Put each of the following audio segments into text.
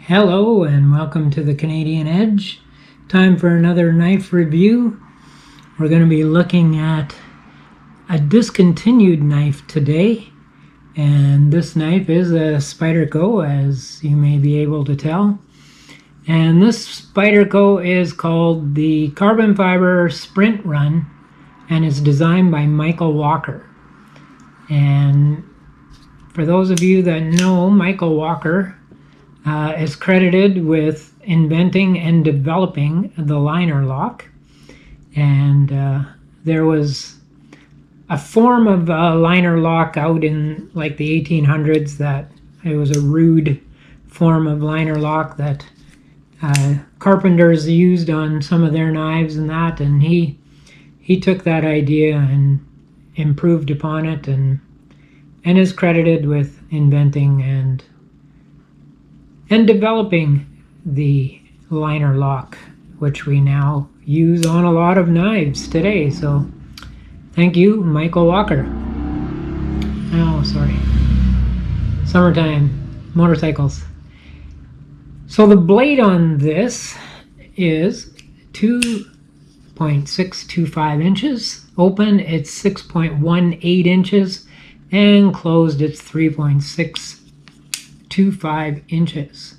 Hello and welcome to the Canadian Edge. Time for another knife review. We're going to be looking at a discontinued knife today, and this knife is a Spyderco, as you may be able to tell. And this Spyderco is called the Carbon Fiber Sprint Run, and it's designed by Michael Walker. And for those of you that know Michael Walker, is credited with inventing and developing the liner lock. And there was a form of liner lock out in like the 1800s that it was a rude form of liner lock that carpenters used on some of their knives and that, and he took that idea and improved upon it and is credited with inventing and developing the liner lock, which we now use on a lot of knives today. So thank you, Michael Walker. Oh, sorry. Summertime, motorcycles. So the blade on this is 2.625 inches. Open, it's 6.18 inches, and closed, it's 3.625 inches.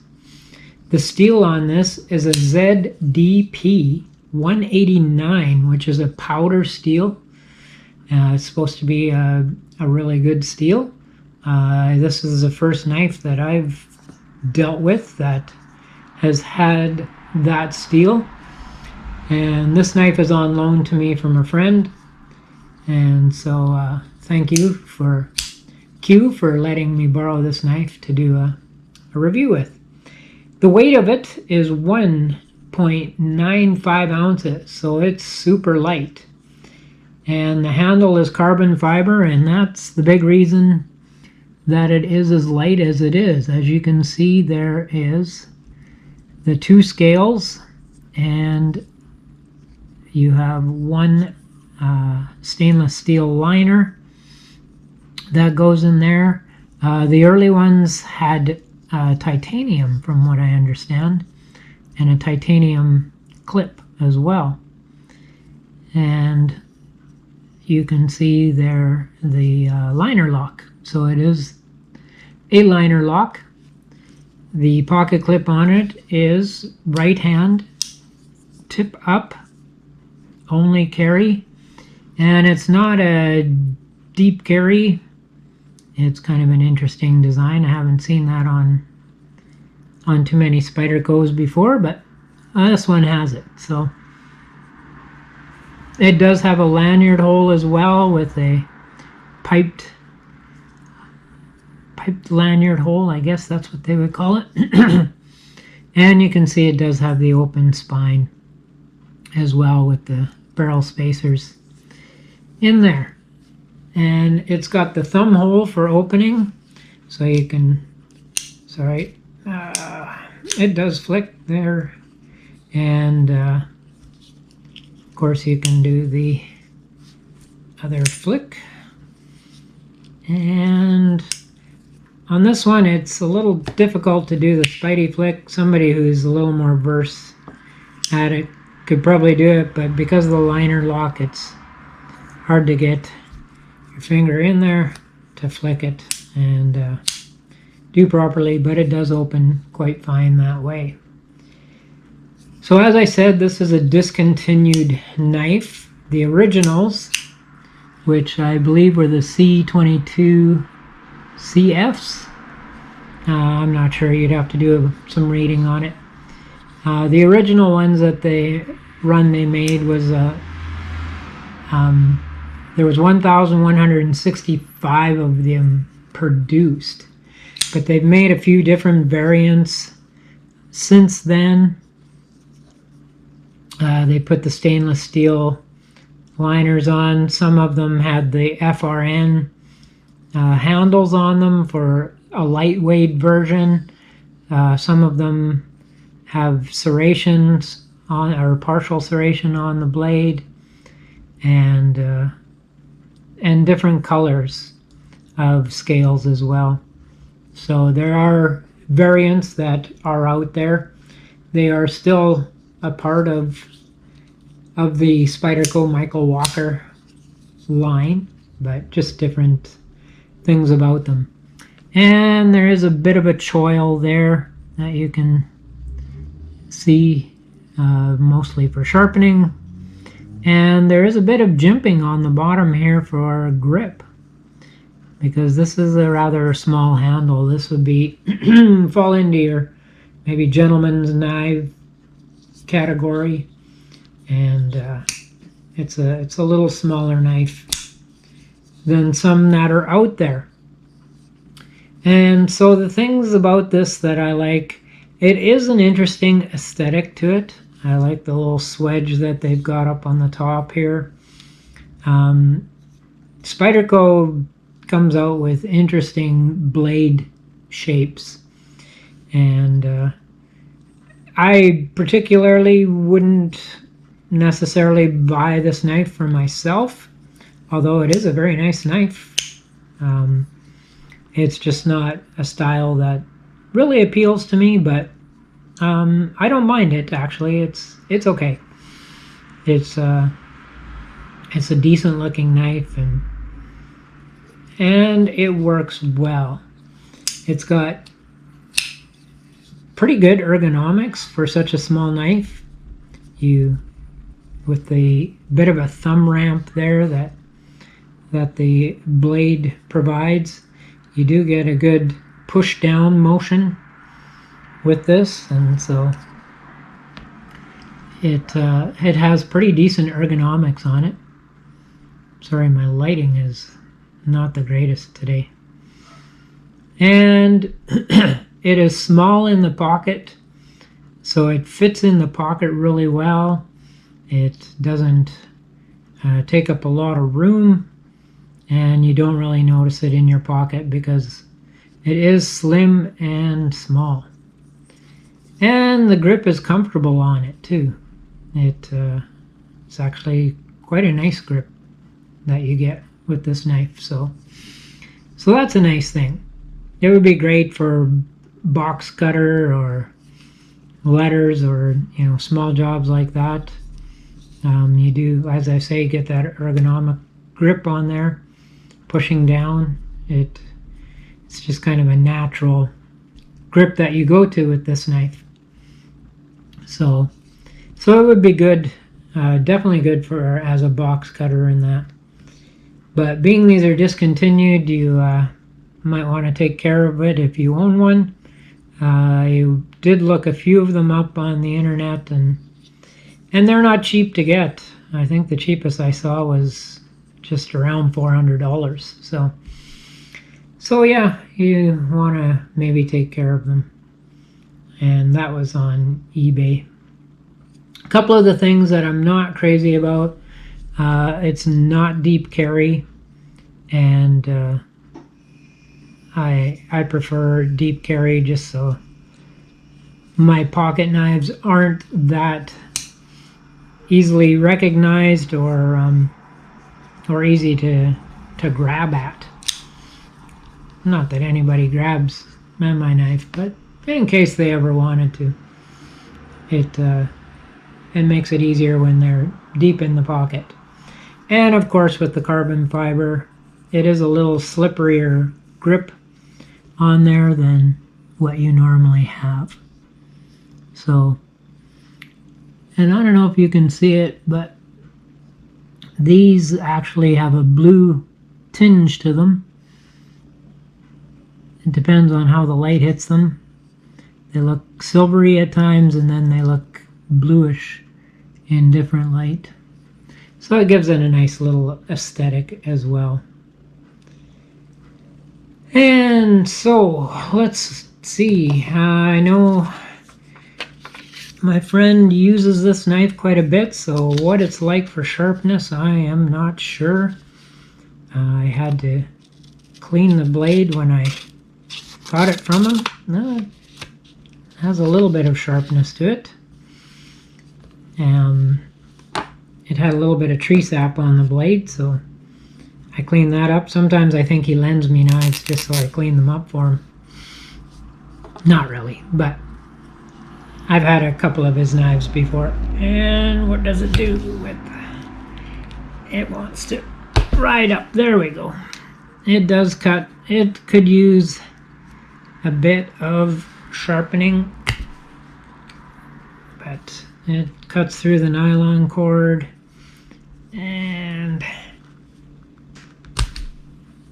The steel on this is a ZDP 189, which is a powder steel. It's supposed to be a really good steel. This is the first knife that I've dealt with that has had that steel. And this knife is on loan to me from a friend. And so thank you for Q for letting me borrow this knife to do a review with. The weight of it is 1.95 ounces, so it's super light. And the handle is carbon fiber, and that's the big reason that it is as light as it is. As you can see, there is the two scales, and you have one stainless steel liner that goes in there. The early ones had titanium, from what I understand, and a titanium clip as well. And you can see there the liner lock. So it is a liner lock. The pocket clip on it is right hand, tip up, only carry, and it's not a deep carry. It's kind of an interesting design. I haven't seen that on too many Spydercos before, but this one has it. So it does have a lanyard hole as well, with a piped lanyard hole. I guess that's what they would call it. And you can see it does have the open spine as well, with the barrel spacers in there. And it's got the thumb hole for opening, so you can, sorry, it does flick there. And of course you can do the other flick. And on this one, it's a little difficult to do the Spidey flick. Somebody who's a little more versed at it could probably do it, but because of the liner lock, it's hard to get your finger in there to flick it and do properly, but it does open quite fine that way. So as I said, this is a discontinued knife. The originals, which I believe were the C22 CFs, I'm not sure, you'd have to do some reading on it. The original ones that they made was there was 1,165 of them produced, but they've made a few different variants since then. They put the stainless steel liners on. Some of them had the FRN handles on them for a lightweight version. Some of them have serrations on, or partial serration on the blade, and different colors of scales as well. So there are variants that are out there. They are still a part of the Spyderco Michael Walker line, but just different things about them. And there is a bit of a choil there that you can see, mostly for sharpening. And there is a bit of jimping on the bottom here for grip, because this is a rather small handle. This would be fall into your maybe gentleman's knife category, and it's a little smaller knife than some that are out there. And so the things about this that I like, it is an interesting aesthetic to it. I like the little swedge that they've got up on the top here. Spyderco comes out with interesting blade shapes, and I particularly wouldn't necessarily buy this knife for myself, although it is a very nice knife. It's just not a style that really appeals to me, but I don't mind it, actually. It's okay. It's a decent looking knife, and it works well. It's got pretty good ergonomics for such a small knife. With the bit of a thumb ramp there that the blade provides, you do get a good push down motion with this, and so it has pretty decent ergonomics on it. Sorry, my lighting is not the greatest today. And it is small in the pocket, so it fits in the pocket really well. It doesn't take up a lot of room, and you don't really notice it in your pocket because it is slim and small. And the grip is comfortable on it too. It's actually quite a nice grip that you get with this knife. So that's a nice thing. It would be great for box cutter or letters, or small jobs like that. You do, as I say, get that ergonomic grip on there, pushing down. It's just kind of a natural grip that you go to with this knife. So it would be good, definitely good for as a box cutter in that. But being these are discontinued, you might want to take care of it if you own one. I did look a few of them up on the internet, and they're not cheap to get. I think the cheapest I saw was just around $400. So yeah, you want to maybe take care of them. And that was on eBay. A couple of the things that I'm not crazy about, it's not deep carry, and I prefer deep carry just so my pocket knives aren't that easily recognized or easy to grab at. Not that anybody grabs at my knife, but in case they ever wanted to, it makes it easier when they're deep in the pocket. And of course, with the carbon fiber, it is a little slipperier grip on there than what you normally have. So, and I don't know if you can see it, but these actually have a blue tinge to them. It depends on how the light hits them. They look silvery at times, and then they look bluish in different light. So it gives it a nice little aesthetic as well. And so let's see. I know my friend uses this knife quite a bit, so what it's like for sharpness, I am not sure. I had to clean the blade when I got it from him. No, it has a little bit of sharpness to it. It had a little bit of tree sap on the blade, so I cleaned that up. Sometimes I think he lends me knives just so I clean them up for him. Not really, but I've had a couple of his knives before. And what does it do with... It wants to ride up. There we go. It does cut. It could use a bit of sharpening, but it cuts through the nylon cord and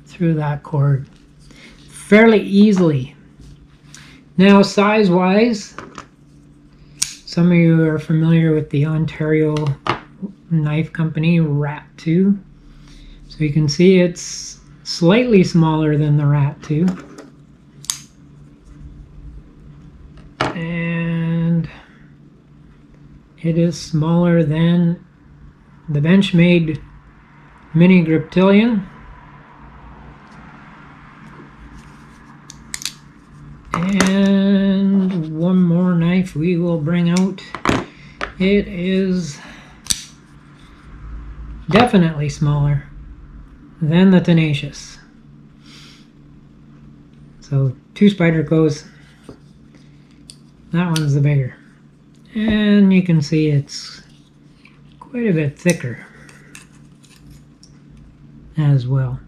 through that cord fairly easily. Now, size-wise, some of you are familiar with the Ontario knife company Rat 2. So you can see it's slightly smaller than the Rat 2. And it is smaller than the Benchmade Mini Griptilian. And one more knife we will bring out. It is definitely smaller than the Tenacious. So 2 Spydercos. That one's the bigger. And you can see it's quite a bit thicker as well.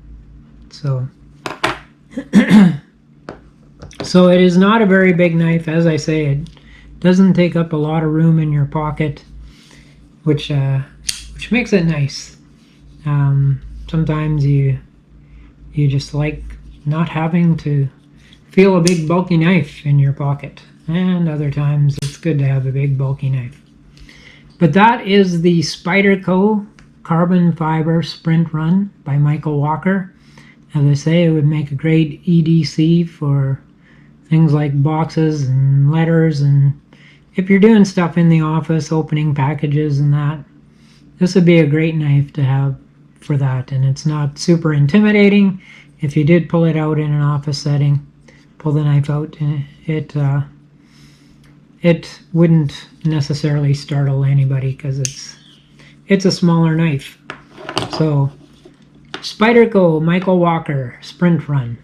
So so it is not a very big knife. As I say, it doesn't take up a lot of room in your pocket, which makes it nice. Sometimes you just like not having to feel a big bulky knife in your pocket, and other times it's good to have a big bulky knife. But that is the Spyderco Carbon Fiber Sprint Run by Michael Walker. As I say, it would make a great EDC for things like boxes and letters, and if you're doing stuff in the office, opening packages and that, this would be a great knife to have for that. And it's not super intimidating. If you did pull it out in an office setting, pull the knife out, it wouldn't necessarily startle anybody because it's a smaller knife. So Spyderco Michael Walker Sprint Run.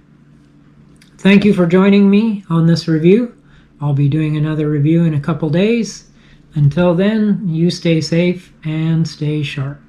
Thank you for joining me on this review. I'll be doing another review in a couple days. Until then, you stay safe and stay sharp.